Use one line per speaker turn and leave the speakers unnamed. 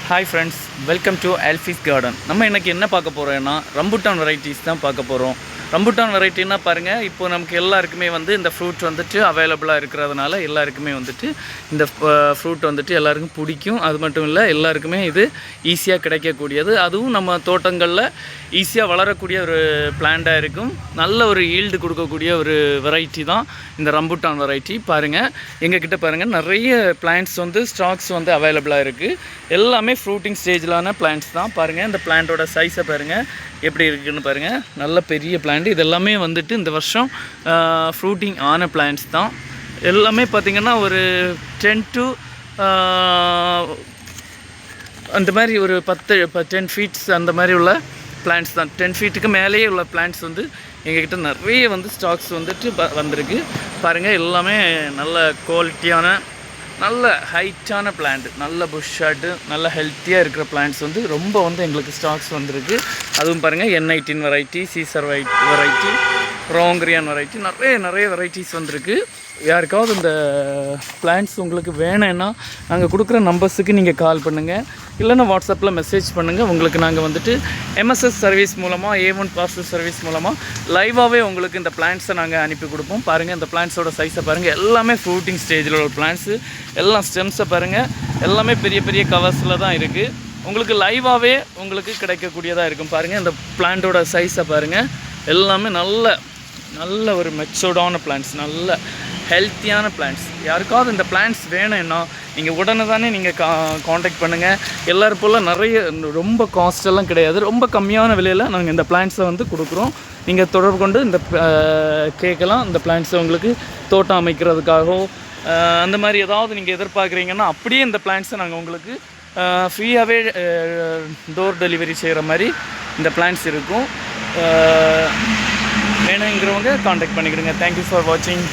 Hi friends, welcome to ஆல்ஃபீஸ் garden. நம்ம இன்றைக்கி என்ன பார்க்க போகிறோன்னா ரம்புட்டான் வெரைட்டிஸ் தான் பார்க்க போகிறோம். ரம்புட்டான் வெரைட்டின்னா பாருங்கள், இப்போ நமக்கு எல்லாருக்குமே இந்த ஃப்ரூட் அவைலபிளாக இருக்கிறதுனால எல்லாருக்குமே இந்த ஃப்ரூட் எல்லாருக்கும் பிடிக்கும். அது மட்டும் இல்லை, எல்லாருக்குமே இது ஈஸியாக கிடைக்கக்கூடியது. அதுவும் நம்ம தோட்டங்களில் ஈஸியாக வளரக்கூடிய ஒரு பிளான்ட்டாக இருக்கும். நல்ல ஒரு ஈல்டு கொடுக்கக்கூடிய ஒரு வெரைட்டி தான் இந்த ரம்புட்டான் வெரைட்டி. பாருங்கள், எங்ககிட்ட பாருங்கள் நிறைய பிளான்ட்ஸ் ஸ்டாக்ஸ் அவைலபிளாக இருக்குது. எல்லாமே ஃப்ரூட்டிங் ஸ்டேஜிலான பிளான்ட்ஸ் தான். பாருங்கள், இந்த பிளான்ட்டோட சைஸை பாருங்கள் எப்படி இருக்குதுன்னு பாருங்கள். நல்ல பெரிய பிளான்ட். இது எல்லாமே இந்த வருஷம் ஃப்ரூட்டிங் ஆன பிளான்ட்ஸ் தான். எல்லாமே பார்த்திங்கன்னா ஒரு 10 to அந்த மாதிரி ஒரு 10 ஃபீட்ஸ் அந்த மாதிரி உள்ள பிளான்ட்ஸ் தான். 10 ஃபீட்டுக்கு மேலேயே உள்ள பிளான்ட்ஸ் எங்ககிட்ட நிறைய ஸ்டாக்ஸ் வந்திருக்கு. பாருங்கள், எல்லாமே நல்ல குவாலிட்டியான நல்ல ஹைட்டான பிளான்ட், நல்ல புஷ்ஷாட்டு நல்ல ஹெல்த்தியாக இருக்கிற பிளான்ட்ஸ் ரொம்ப எங்களுக்கு ஸ்டாக்ஸ் வந்திருக்கு. அதுவும் பாருங்கள், N18 வெரைட்டி, சீசர் வெரைட்டி, ரோங்கிரியான் வெரைட்டி, நிறைய வெரைட்டிஸ் வந்திருக்கு. யாருக்காவது இந்த பிளான்ட்ஸ் உங்களுக்கு வேணும்னா நாங்கள் கொடுக்குற நம்பர்ஸுக்கு நீங்கள் கால் பண்ணுங்கள், இல்லைன்னா வாட்ஸ்அப்பில் மெசேஜ் பண்ணுங்கள். உங்களுக்கு நாங்கள் MSS சர்வீஸ் மூலமாக, A1 பார்சல் சர்வீஸ் மூலமாக லைவாகவே உங்களுக்கு இந்த பிளான்ட்ஸை நாங்கள் அனுப்பி கொடுப்போம். பாருங்கள், இந்த பிளான்ட்ஸோட சைஸை பாருங்கள். எல்லாமே ஃப்ரூட்டிங் ஸ்டேஜில் உள்ள பிளான்ட்ஸு. எல்லாம் ஸ்டெம்ஸை பாருங்கள், எல்லாமே பெரிய பெரிய கவர்ஸில் தான் இருக்குது. உங்களுக்கு லைவாகவே உங்களுக்கு கிடைக்கக்கூடியதாக இருக்கும். பாருங்கள், இந்த பிளான்ட்டோட சைஸை பாருங்கள். எல்லாமே நல்ல ஒரு மெச்சூர்டான பிளான்ட்ஸ், நல்ல ஹெல்த்தியான பிளான்ட்ஸ். யாருக்காவது இந்த பிளான்ட்ஸ் வேணும்னா நீங்கள் உடனே தானே நீங்கள் காண்டாக்ட் பண்ணுங்கள். எல்லோரும் போல் நிறைய ரொம்ப காஸ்டெல்லாம் கிடையாது, ரொம்ப கம்மியான விலையில் நாங்கள் இந்த பிளான்ட்ஸை கொடுக்குறோம். நீங்கள் தொடர்பு கொண்டு இந்த கேட்கலாம். இந்த பிளான்ட்ஸை உங்களுக்கு தோட்டம் அமைக்கிறதுக்காகவோ அந்த மாதிரி ஏதாவது நீங்கள் எதிர்பார்க்குறீங்கன்னா அப்படியே இந்த பிளான்ட்ஸை நாங்கள் உங்களுக்கு ஃப்ரீயாகவே டோர் டெலிவரி செய்கிற மாதிரி இந்த பிளான்ட்ஸ் இருக்கும். வேணுங்கிறவங்க காண்டாக்ட் பண்ணிக்கிடுங்க. தேங்க்யூ ஃபார் வாட்சிங்.